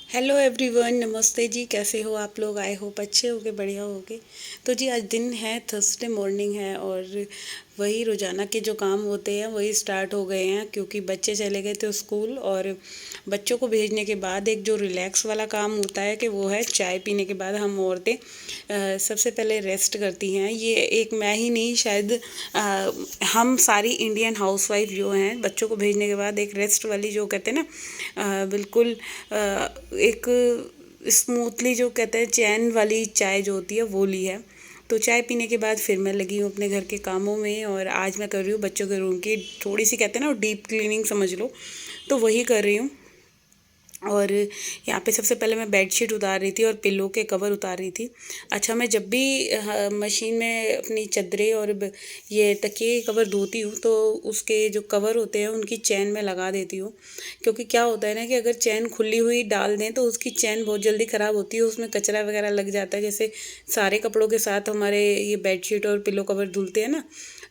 Hello everyone, नमस्ते जी। कैसे हो आप लोग? आई होप अच्छे होगे, बढ़िया होगे। तो जी आज दिन है, थर्सडे मॉर्निंग है और वही रोज़ाना के जो काम होते हैं वही स्टार्ट हो गए हैं क्योंकि बच्चे चले गए थे स्कूल। और बच्चों को भेजने के बाद एक जो रिलैक्स वाला काम होता है कि वो है चाय पीने के बाद हम औरतें सबसे पहले रेस्ट करती हैं। ये एक मैं ही नहीं, शायद अ, हम सारी इंडियन हाउसवाइफ जो हैं बच्चों को भेजने के बाद एक रेस्ट वाली जो कहते हैं ना, बिल्कुल एक स्मूथली जो कहते हैं चैन वाली चाय जो होती है वो ली है। तो चाय पीने के बाद फिर मैं लगी हूँ अपने घर के कामों में और आज मैं कर रही हूँ बच्चों के रूम की थोड़ी सी कहते हैं ना डीप क्लीनिंग समझ लो। तो वही कर रही हूँ। और यहाँ पे सबसे पहले मैं बेडशीट उतार रही थी और पिल्लो के कवर उतार रही थी। अच्छा, मैं जब भी मशीन में अपनी चादरें और ये तकिए कवर धोती हूँ तो उसके जो कवर होते हैं उनकी चैन में लगा देती हूँ। क्योंकि क्या होता है ना कि अगर चैन खुली हुई डाल दें तो उसकी चैन बहुत जल्दी ख़राब होती है, उसमें कचरा वगैरह लग जाता है। जैसे सारे कपड़ों के साथ हमारे ये बेडशीट और पिल्लो कवर धुलते हैं ना,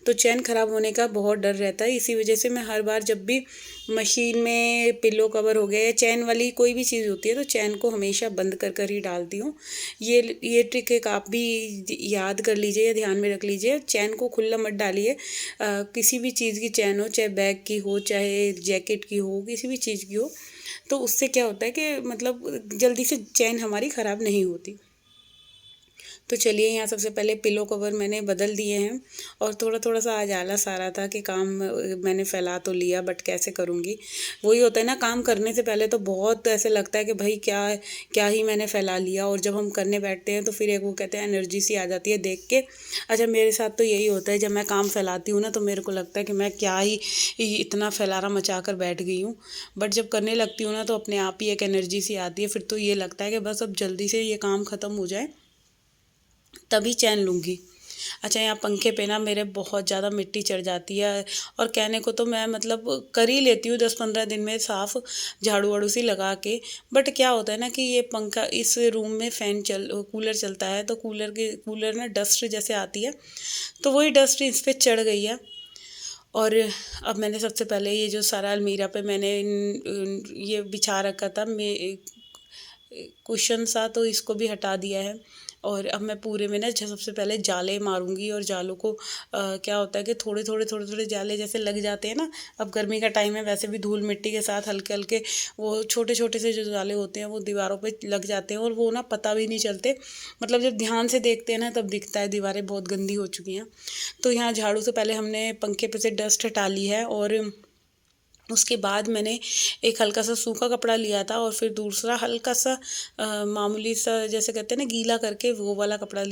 तो चैन ख़राब होने का बहुत डर रहता है। इसी वजह से मैं हर बार जब भी मशीन में पिल्लो कवर हो गया या चैन वाली कोई भी चीज़ होती है तो चैन को हमेशा बंद कर कर ही डालती हूँ। ये ट्रिक एक आप भी याद कर लीजिए या ध्यान में रख लीजिए। चैन को खुला मत डालिए। किसी भी चीज़ की चैन हो, चाहे बैग की हो, चाहे जैकेट की हो, किसी भी चीज़ की हो, तो उससे क्या होता है कि मतलब जल्दी से चैन हमारी ख़राब नहीं होती। तो चलिए, यहाँ सबसे पहले पिलो कवर मैंने बदल दिए हैं और थोड़ा थोड़ा सा आज आलस आ रहा था कि काम मैंने फैला तो लिया बट कैसे करूँगी। वही होता है ना, काम करने से पहले तो बहुत ऐसे लगता है कि भाई क्या क्या ही मैंने फैला लिया, और जब हम करने बैठते हैं तो फिर एक वो कहते हैं एनर्जी सी आ जाती है देख के। अच्छा, मेरे साथ तो यही होता है, जब मैं काम फैलाती हूँ ना तो मेरे को लगता है कि मैं क्या ही इतना फैलारा मचा कर बैठ गई हूँ। बट जब करने लगती हूँ ना तो अपने आप ही एक एनर्जी सी आती है, फिर तो ये लगता है कि बस अब जल्दी से ये काम ख़त्म हो जाए तभी चैन लूँगी। अच्छा, यहाँ पंखे पे ना मेरे बहुत ज़्यादा मिट्टी चढ़ जाती है और कहने को तो मैं मतलब कर ही लेती हूँ 10-15 दिन में साफ़, झाड़ू वाड़ू सी लगा के। बट क्या होता है ना कि ये पंखा इस रूम में कूलर चलता है तो कूलर ना डस्ट जैसे आती है, तो वही डस्ट इस पे चढ़ गई है। और अब मैंने सबसे पहले ये जो सारा अलमीरा पे मैंने ये बिछा रखा था मैं कुशन सा, तो इसको भी हटा दिया है। और अब मैं पूरे में ना सबसे पहले जाले मारूंगी और जालों को क्या होता है कि थोड़े थोड़े जाले जैसे लग जाते हैं ना। अब गर्मी का टाइम है, वैसे भी धूल मिट्टी के साथ हल्के हल्के वो छोटे छोटे से जो जाले होते हैं वो दीवारों पे लग जाते हैं और वो ना पता भी नहीं चलते। मतलब जब ध्यान से देखते हैं ना तब दिखता है दीवारें बहुत गंदी हो चुकी हैं। तो यहाँ झाड़ू से पहले हमने पंखे पे से डस्ट हटा ली है और उसके बाद मैंने एक हल्का सा सूखा कपड़ा लिया था और फिर दूसरा हल्का सा मामूली सा जैसे कहते हैं ना गीला करके वो वाला कपड़ा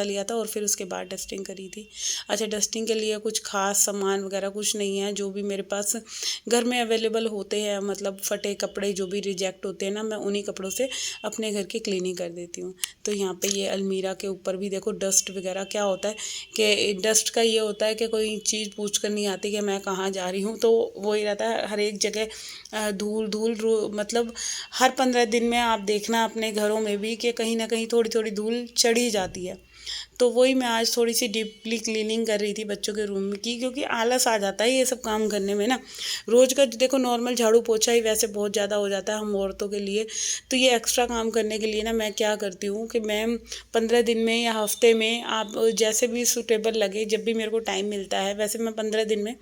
लिया था और फिर उसके बाद डस्टिंग करी थी। अच्छा, डस्टिंग के लिए कुछ खास सामान वगैरह कुछ नहीं है, जो भी मेरे पास घर में अवेलेबल होते हैं, मतलब फटे कपड़े जो भी रिजेक्ट होते हैं ना, मैं उन्हीं कपड़ों से अपने घर की क्लीनिंग कर देती हूँ। तो यहाँ पे ये अलमीरा के ऊपर भी देखो डस्ट वगैरह क्या होता है कि डस्ट का ये होता है कि कोई चीज़ पूछ कर नहीं आती कि मैं कहाँ जा रही हूँ, तो वही रहता है हर एक जगह धूल धूल मतलब हर 15 दिन में आप देखना अपने घरों में भी कि कहीं ना कहीं थोड़ी थोड़ी धूल चढ़ ही जाती है। तो वही मैं आज थोड़ी सी डीपली क्लीनिंग कर रही थी बच्चों के रूम की, क्योंकि आलस आ जाता है ये सब काम करने में ना। रोज़ का देखो नॉर्मल झाड़ू पोछा ही वैसे बहुत ज़्यादा हो जाता है हम औरतों के लिए। तो ये एक्स्ट्रा काम करने के लिए ना मैं क्या करती हूँ कि मैं 15 दिन में या हफ्ते में आप जैसे भी सूटेबल लगे, जब भी मेरे को टाइम मिलता है, वैसे मैं 15 दिन में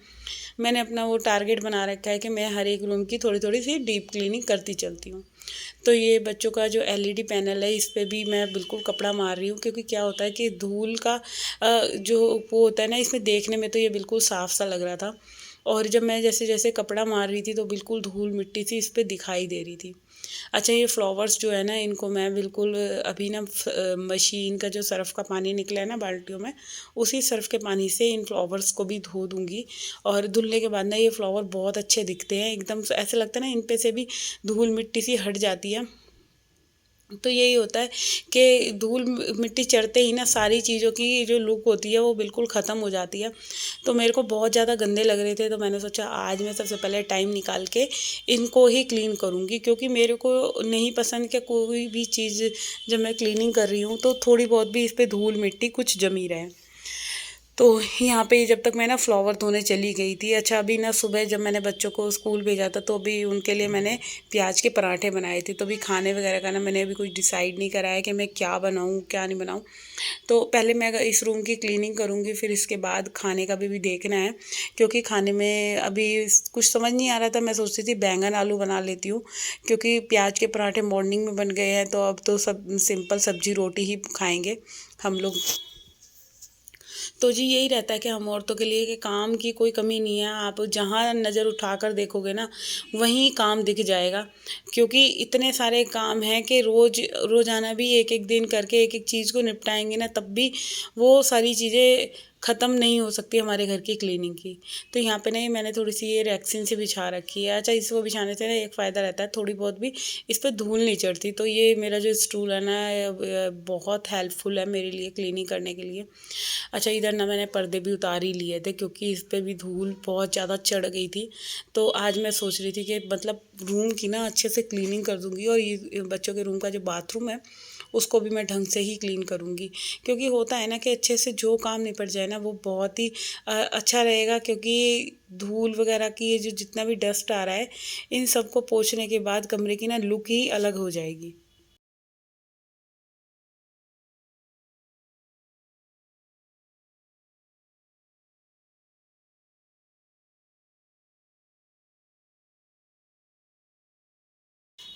मैंने अपना वो टारगेट बना रखा है कि मैं हर एक रूम की थोड़ी थोड़ी सी डीप क्लीनिंग करती चलती हूँ। तो ये बच्चों का जो एलईडी पैनल है इस पे भी मैं बिल्कुल कपड़ा मार रही हूँ, क्योंकि क्या होता है कि धूल का जो वो होता है ना, इसमें देखने में तो ये बिल्कुल साफ सा लग रहा था और जब मैं जैसे जैसे कपड़ा मार रही थी तो बिल्कुल धूल मिट्टी सी इस पे दिखाई दे रही थी। अच्छा, ये फ्लावर्स जो है ना इनको मैं बिल्कुल अभी ना मशीन का जो सर्फ़ का पानी निकला है ना बाल्टियों में, उसी सर्फ़ के पानी से इन फ्लावर्स को भी धो दूँगी। और धुलने के बाद ना ये फ्लावर बहुत अच्छे दिखते हैं, एकदम से ऐसा लगता है ना इन पे से भी धूल मिट्टी सी हट जाती है। तो यही होता है कि धूल मिट्टी चढ़ते ही ना सारी चीज़ों की जो लुक होती है वो बिल्कुल ख़त्म हो जाती है। तो मेरे को बहुत ज़्यादा गंदे लग रहे थे, तो मैंने सोचा आज मैं सबसे पहले टाइम निकाल के इनको ही क्लीन करूँगी, क्योंकि मेरे को नहीं पसंद कि कोई भी चीज़ जब मैं क्लीनिंग कर रही हूँ तो थोड़ी बहुत भी इस पे धूल मिट्टी कुछ जमी रहे। तो यहाँ पे जब तक मैं ना फ्लावर धोने चली गई थी। अच्छा, अभी ना सुबह जब मैंने बच्चों को स्कूल भेजा था तो अभी उनके लिए मैंने प्याज के पराठे बनाए थे। तो अभी खाने वगैरह का ना मैंने अभी कुछ डिसाइड नहीं करा है कि मैं क्या बनाऊँ क्या नहीं बनाऊँ। तो पहले मैं इस रूम की क्लीनिंग करूँगी, फिर इसके बाद खाने का भी देखना है, क्योंकि खाने में अभी कुछ समझ नहीं आ रहा था। मैं सोच रही थी बैंगन आलू बना लेती हूँ, क्योंकि प्याज के पराठे मॉर्निंग में बन गए हैं, तो अब तो सब सिंपल सब्जी रोटी ही खाएंगे हम लोग। तो जी यही रहता है कि हम औरतों के लिए कि काम की कोई कमी नहीं है। आप जहाँ नज़र उठाकर देखोगे ना, वहीं काम दिख जाएगा, क्योंकि इतने सारे काम हैं कि रोज़ाना भी एक एक दिन करके एक एक चीज़ को निपटाएंगे ना, तब भी वो सारी चीज़ें ख़त्म नहीं हो सकती हमारे घर की क्लीनिंग की। तो यहाँ पे नहीं, मैंने थोड़ी सी ये रेक्सिन से बिछा रखी है। अच्छा, इसको बिछाने से ना एक फ़ायदा रहता है, थोड़ी बहुत भी इस पर धूल नहीं चढ़ती। तो ये मेरा जो स्टूल है ना, बहुत हेल्पफुल है मेरे लिए क्लीनिंग करने के लिए। अच्छा, इधर ना मैंने पर्दे भी उतार ही लिए थे, क्योंकि इस पे भी धूल बहुत ज़्यादा चढ़ गई थी। तो आज मैं सोच रही थी कि मतलब रूम की ना अच्छे से क्लीनिंग कर दूँगी, और ये बच्चों के रूम का जो बाथरूम है उसको भी मैं ढंग से ही क्लीन करूँगी। क्योंकि होता है ना कि अच्छे से जो काम निपट जाए ना, वो बहुत ही अच्छा रहेगा, क्योंकि धूल वगैरह की ये जो जितना भी डस्ट आ रहा है, इन सबको पोंछने के बाद कमरे की ना लुक ही अलग हो जाएगी।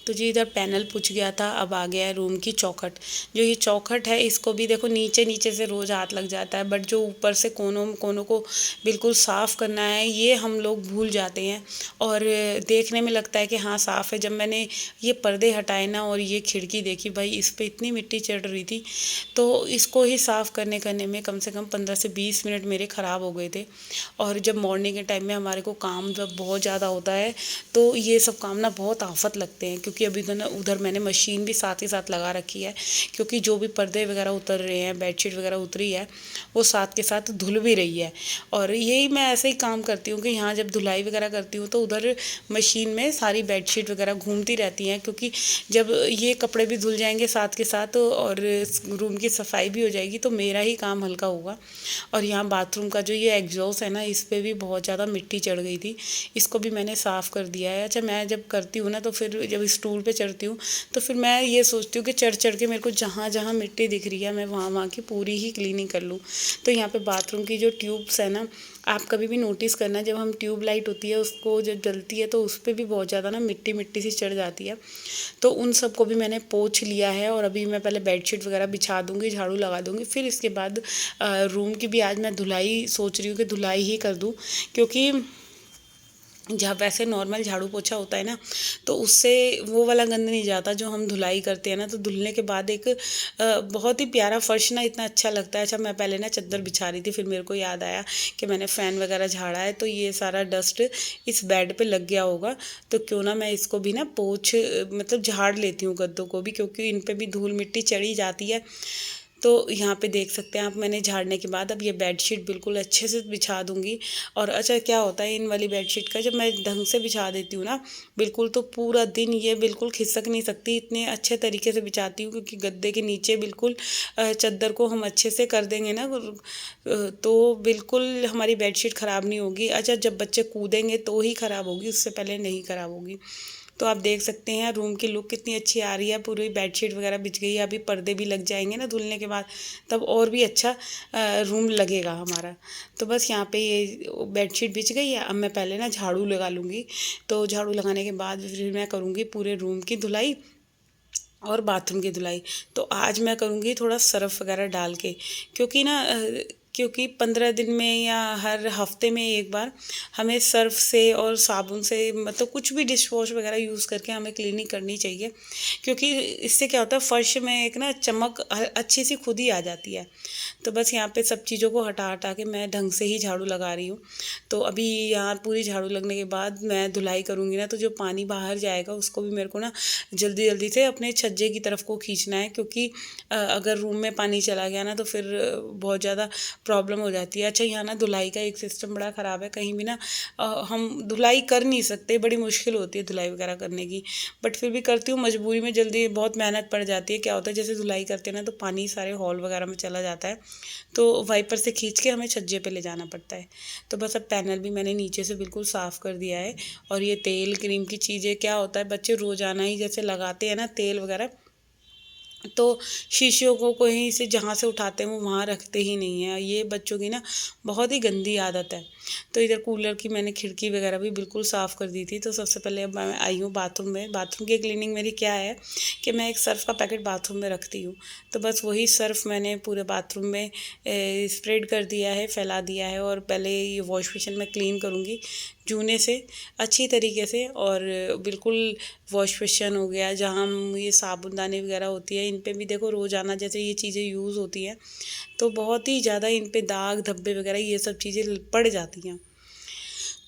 तो जी इधर पैनल पुछ गया था, अब आ गया है रूम की चौखट। जो ये चौखट है, इसको भी देखो नीचे नीचे से रोज़ हाथ लग जाता है, बट जो ऊपर से कोनों कोनों को बिल्कुल साफ़ करना है, ये हम लोग भूल जाते हैं। और देखने में लगता है कि हाँ साफ़ है। जब मैंने ये पर्दे हटाए ना और ये खिड़की देखी, भाई इस पे इतनी मिट्टी चढ़ रही थी, तो इसको ही साफ़ करने करने में कम से कम 15 से 20 मिनट मेरे ख़राब हो गए थे। और जब मॉर्निंग के टाइम में हमारे को काम जब बहुत ज़्यादा होता है, तो ये सब काम ना बहुत आफत लगते हैं। क्योंकि अभी तो ना उधर मैंने मशीन भी साथ ही साथ लगा रखी है, क्योंकि जो भी पर्दे वगैरह उतर रहे हैं, बेडशीट वगैरह उतरी है, वो साथ के साथ धुल भी रही है। और यही मैं ऐसे ही काम करती हूँ कि यहाँ जब धुलाई वगैरह करती हूँ, तो उधर मशीन में सारी बेडशीट वगैरह घूमती रहती हैं, क्योंकि जब ये कपड़े भी धुल जाएंगे साथ के साथ और रूम की सफाई भी हो जाएगी, तो मेरा ही काम हल्का होगा। और यहाँ बाथरूम का जो ये एग्जॉस्ट है ना, इस पे भी बहुत ज़्यादा मिट्टी चढ़ गई थी, इसको भी मैंने साफ़ कर दिया है। अच्छा, मैं जब करती हूँ ना, तो फिर जब स्टूल पे चढ़ती हूँ, तो फिर मैं ये सोचती हूँ कि चढ़ चढ़ के मेरे को जहाँ जहाँ मिट्टी दिख रही है, मैं वहाँ वहाँ की पूरी ही क्लीनिंग कर लूँ। तो यहाँ पे बाथरूम की जो ट्यूब्स है ना, आप कभी भी नोटिस करना, जब हम ट्यूब लाइट होती है उसको जब जलती है, तो उस पर भी बहुत ज़्यादा ना मिट्टी मिट्टी सी चढ़ जाती है। तो उन सबको भी मैंने पोंछ लिया है, और अभी मैं पहले बेडशीट वगैरह बिछा दूँगी, झाड़ू लगा दूँगी, फिर इसके बाद रूम की भी आज मैं धुलाई सोच रही हूँ कि धुलाई ही कर दूँ। क्योंकि जब वैसे नॉर्मल झाड़ू पोछा होता है ना, तो उससे वो वाला गंद नहीं जाता जो हम धुलाई करते हैं ना, तो धुलने के बाद एक बहुत ही प्यारा फर्श ना इतना अच्छा लगता है। अच्छा, मैं पहले ना चादर बिछा रही थी, फिर मेरे को याद आया कि मैंने फ़ैन वगैरह झाड़ा है, तो ये सारा डस्ट इस बेड पे लग गया होगा, तो क्यों ना मैं इसको भी ना मतलब झाड़ लेती हूँ गद्दों को भी, क्योंकि इन पे भी धूल मिट्टी चढ़ी जाती है। तो यहाँ पे देख सकते हैं आप, मैंने झाड़ने के बाद अब ये बेडशीट बिल्कुल अच्छे से बिछा दूँगी। और अच्छा, क्या होता है इन वाली बेडशीट का, जब मैं ढंग से बिछा देती हूँ ना बिल्कुल, तो पूरा दिन ये बिल्कुल खिसक नहीं सकती, इतने अच्छे तरीके से बिछाती हूँ, क्योंकि गद्दे के नीचे बिल्कुल चादर को हम अच्छे से कर देंगे ना, तो बिल्कुल हमारी बेडशीट ख़राब नहीं होगी। अच्छा, जब बच्चे कूदेंगे तो ही ख़राब होगी, उससे पहले नहीं ख़राब होगी। तो आप देख सकते हैं रूम की लुक कितनी अच्छी आ रही है, पूरी बेडशीट वगैरह बिछ गई है। अभी पर्दे भी लग जाएंगे ना धुलने के बाद, तब और भी अच्छा रूम लगेगा हमारा। तो बस यहाँ पे ये बेडशीट बिछ गई है, अब मैं पहले ना झाड़ू लगा लूँगी। तो झाड़ू लगाने के बाद फिर मैं करूँगी पूरे रूम की धुलाई और बाथरूम की धुलाई। तो आज मैं करूँगी थोड़ा सर्फ़ वगैरह डाल के, क्योंकि ना क्योंकि 15 दिन में या हर हफ्ते में एक बार हमें सर्फ़ से और साबुन से, मतलब कुछ भी डिश वॉश वगैरह यूज़ करके हमें क्लीनिंग करनी चाहिए। क्योंकि इससे क्या होता है, फ़र्श में एक ना चमक अच्छी सी खुद ही आ जाती है। तो बस यहाँ पे सब चीज़ों को हटा हटा के मैं ढंग से ही झाड़ू लगा रही हूँ। तो अभी यहाँ पूरी झाड़ू लगने के बाद मैं धुलाई करूँगी ना, तो जो पानी बाहर जाएगा उसको भी मेरे को ना जल्दी जल्दी से अपने छज्जे की तरफ को खींचना है, क्योंकि अगर रूम में पानी चला गया ना, तो फिर बहुत ज़्यादा प्रॉब्लम हो जाती है। अच्छा यहाँ ना धुलाई का एक सिस्टम बड़ा ख़राब है, कहीं भी ना हम धुलाई कर नहीं सकते, बड़ी मुश्किल होती है धुलाई वगैरह करने की, बट फिर भी करती हूँ मजबूरी में, जल्दी बहुत मेहनत पड़ जाती है। क्या होता है जैसे धुलाई करते हैं ना तो पानी सारे हॉल वगैरह में चला जाता है, तो वाइपर से खींच के हमें छज्जे पे ले जाना पड़ता है। तो बस अब पैनल भी मैंने नीचे से बिल्कुल साफ़ कर दिया है। और ये तेल क्रीम की चीज़ें क्या होता है, बच्चे रोज़ाना ही जैसे लगाते हैं ना तेल वगैरह, तो शीशियों को कहीं से जहाँ से उठाते हैं वो वहाँ रखते ही नहीं हैं। ये बच्चों की ना बहुत ही गंदी आदत है। तो इधर कूलर की मैंने खिड़की वगैरह भी बिल्कुल साफ़ कर दी थी। तो सबसे पहले अब मैं आई हूँ बाथरूम में। बाथरूम की क्लीनिंग मेरी क्या है कि मैं एक सर्फ़ का पैकेट बाथरूम में रखती हूँ, तो बस वही सर्फ़ मैंने पूरे बाथरूम में स्प्रेड कर दिया है, फैला दिया है। और पहले ये वॉश बेसिन में क्लीन करूँगी जूने से अच्छी तरीके से। और बिल्कुल वॉश बेसिन हो गया, जहाँ हम ये साबुनदानी वगैरह होती है, इन पे भी देखो रोज़ाना जैसे ये चीज़ें यूज़ होती हैं तो बहुत ही ज़्यादा इन पे दाग धब्बे वगैरह ये सब चीज़ें पड़ जाती हैं।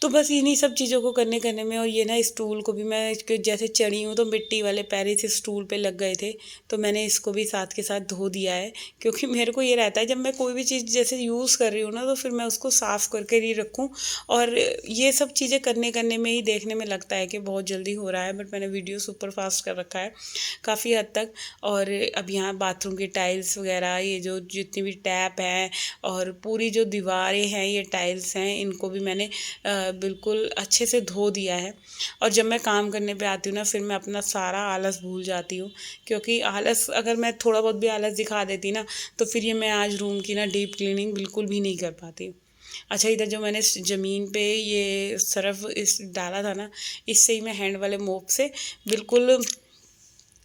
तो बस इन्हीं सब चीज़ों को करने करने में, और ये ना स्टूल को भी मैं जैसे चढ़ी हूँ तो मिट्टी वाले पैर इस स्टूल पे लग गए थे, तो मैंने इसको भी साथ के साथ धो दिया है। क्योंकि मेरे को ये रहता है जब मैं कोई भी चीज़ जैसे यूज़ कर रही हूँ ना तो फिर मैं उसको साफ़ करके ही रखूँ। और ये सब चीज़ें करने करने में ही देखने में लगता है कि बहुत जल्दी हो रहा है, बट मैंने वीडियो सुपर फास्ट कर रखा है काफ़ी हद तक। और अब यहाँ बाथरूम की टाइल्स वगैरह, ये जो जितनी भी टैप हैं और पूरी जो दीवारें हैं, ये टाइल्स हैं, इनको भी मैंने बिल्कुल अच्छे से धो दिया है। और जब मैं काम करने पे आती हूँ ना फिर मैं अपना सारा आलस भूल जाती हूँ, क्योंकि आलस अगर मैं थोड़ा बहुत भी आलस दिखा देती ना तो फिर ये मैं आज रूम की ना डीप क्लीनिंग बिल्कुल भी नहीं कर पाती। अच्छा इधर जो मैंने ज़मीन पे ये सर्फ़ इस डाला था ना, इससे ही मैं हैंड वाले मोप से बिल्कुल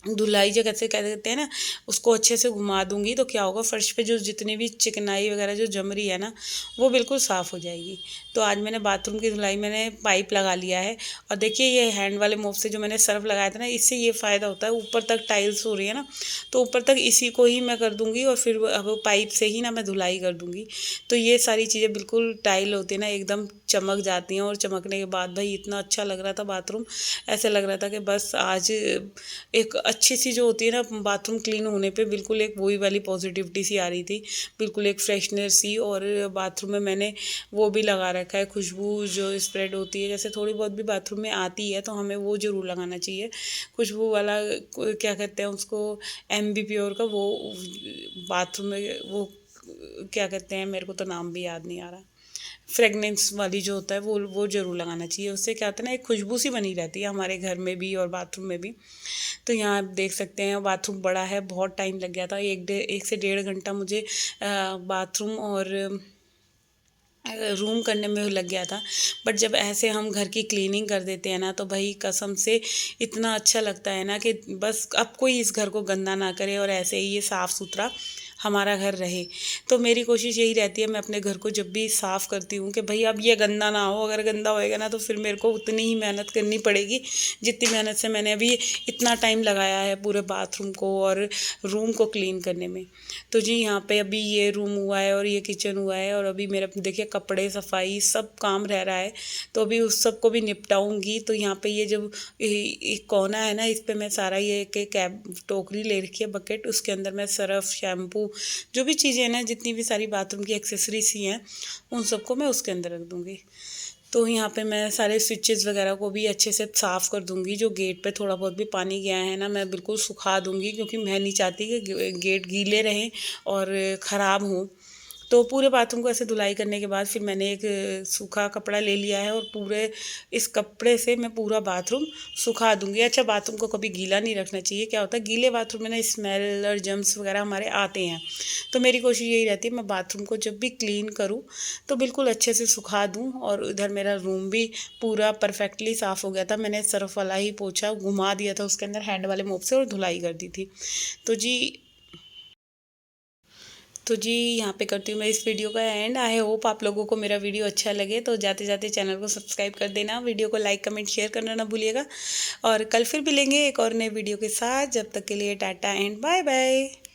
धुलाई जो कैसे कह देते हैं ना, उसको अच्छे से घुमा दूंगी तो क्या होगा, फर्श पे जो जितनी भी चिकनाई वगैरह जो जम रही है ना वो बिल्कुल साफ़ हो जाएगी। तो आज मैंने बाथरूम की धुलाई मैंने पाइप लगा लिया है। और देखिए ये हैंड वाले मोप से जो मैंने सर्फ लगाया था ना, इससे ये फ़ायदा होता है, ऊपर तक टाइल्स हो रही है ना तो ऊपर तक इसी को ही मैं कर दूँगी और फिर अब पाइप से ही ना मैं धुलाई कर दूँगी। तो ये सारी चीज़ें बिल्कुल टाइल होती है ना एकदम चमक जाती हैं। और चमकने के बाद भाई इतना अच्छा लग रहा था बाथरूम, ऐसे लग रहा था कि बस आज एक अच्छी सी जो होती है ना बाथरूम क्लीन होने पे बिल्कुल एक वही वाली पॉजिटिविटी सी आ रही थी, बिल्कुल एक फ्रेशनर सी। और बाथरूम में मैंने वो भी लगा रखा है खुशबू जो स्प्रेड होती है, जैसे थोड़ी बहुत भी बाथरूम में आती है तो हमें वो ज़रूर लगाना चाहिए, खुशबू वाला क्या कहते हैं उसको, एमबी प्योर का वो बाथरूम में वो क्या कहते हैं, मेरे को तो नाम भी याद नहीं आ रहा, फ्रेगनेंस वाली जो होता है वो ज़रूर लगाना चाहिए। उससे क्या होता है ना एक खुशबू सी बनी रहती है हमारे घर में भी और बाथरूम में भी। तो यहाँ आप देख सकते हैं बाथरूम बड़ा है, बहुत टाइम लग गया था, 1 से 1.5 घंटा मुझे बाथरूम और रूम करने में लग गया था। बट जब ऐसे हम घर की क्लीनिंग कर देते हैं ना तो भाई कसम से इतना अच्छा लगता है ना कि बस अब कोई इस घर को गंदा ना करे और ऐसे ही ये साफ़ सुथरा हमारा घर रहे। तो मेरी कोशिश यही रहती है, मैं अपने घर को जब भी साफ़ करती हूँ कि भाई अब ये गंदा ना हो, अगर गंदा होएगा ना तो फिर मेरे को उतनी ही मेहनत करनी पड़ेगी जितनी मेहनत से मैंने अभी इतना टाइम लगाया है पूरे बाथरूम को और रूम को क्लीन करने में। तो जी यहाँ पे अभी ये रूम हुआ है और ये किचन हुआ है और अभी मेरा देखिए कपड़े सफाई सब काम रह रहा है, तो अभी उस सब को भी निपटाऊंगी। तो यहाँ पे ये जब एक कोना है ना, इस पे मैं सारा ये एक कैब टोकरी ले रखी है बकेट, उसके अंदर मैं सर्फ़ शैम्पू जो भी चीज़ें हैं ना, जितनी भी सारी बाथरूम की एक्सेसरीज ही हैं उन सबको मैं उसके अंदर रख दूँगी। तो यहाँ पे मैं सारे स्विचेस वगैरह को भी अच्छे से साफ़ कर दूँगी, जो गेट पे थोड़ा बहुत भी पानी गया है ना मैं बिल्कुल सुखा दूँगी, क्योंकि मैं नहीं चाहती कि गेट गीले रहें और ख़राब हों। तो पूरे बाथरूम को ऐसे धुलाई करने के बाद फिर मैंने एक सूखा कपड़ा ले लिया है और पूरे इस कपड़े से मैं पूरा बाथरूम सुखा दूंगी। अच्छा बाथरूम को कभी गीला नहीं रखना चाहिए, क्या होता है गीले बाथरूम में ना स्मेल और जर्म्स वगैरह हमारे आते हैं। तो मेरी कोशिश यही रहती है मैं बाथरूम को जब भी क्लीन करूँ तो बिल्कुल अच्छे से सुखा दूँ। और इधर मेरा रूम भी पूरा परफेक्टली साफ़ हो गया था, मैंने सर्फ वाला ही पोछा घुमा दिया था उसके अंदर हैंड वाले मोप से और धुलाई कर दी थी। तो जी यहाँ पे करती हूँ मैं इस वीडियो का एंड। आई होप आप लोगों को मेरा वीडियो अच्छा लगे, तो जाते जाते चैनल को सब्सक्राइब कर देना, वीडियो को लाइक कमेंट शेयर करना ना भूलिएगा। और कल फिर मिलेंगे एक और नए वीडियो के साथ, जब तक के लिए टाटा एंड बाय बाय।